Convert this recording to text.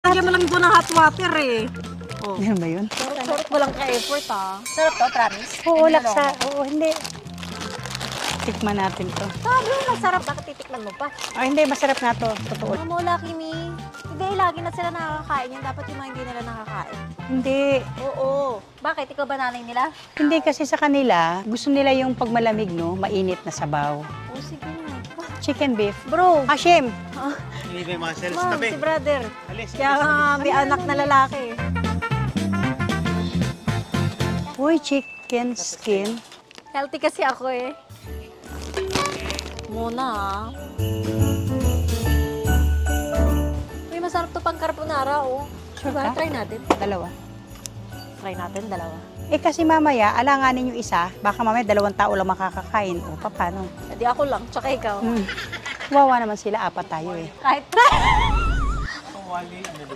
Lagyan mo lang doon ng hot water eh. Oh. Yan ba yun? Sarap mo lang ka-effort ah. Sarap to, promise? Oo, laksa. Oo, hindi. Tikman natin to. Sabi mo, masarap. Bakit titikman mo pa? Ah, hindi, masarap nga to. Totoo. Mamo, Lucky Me. Hindi, lagi na sila nakakakain yan. Dapat yung mga hindi nila nakakain. Hindi. Oo. Bakit? Ikaw ba nanay nila? Hindi kasi sa kanila, gusto nila yung pag malamig, no? Mainit na sabaw. Oo, sige na. Chicken beef. Bro, Hashim! Hindi may muscles ma'am, tabi. si brother. Alis, Kaya nga may anak na lalaki. Uy, chicken skin. Healthy kasi ako eh. Muna ah. Uy, masarap to pang carbonara oh. Sure Diba? ka? Try natin. Dalawa. Try natin, dalawa. Eh kasi mamaya, alanganin yung isa, baka mamaya 2 tao lang makakakain. O, paano? Hindi ako lang, tsaka ikaw. Wawa naman sila, 4 tayo eh. Kahit Wali, ano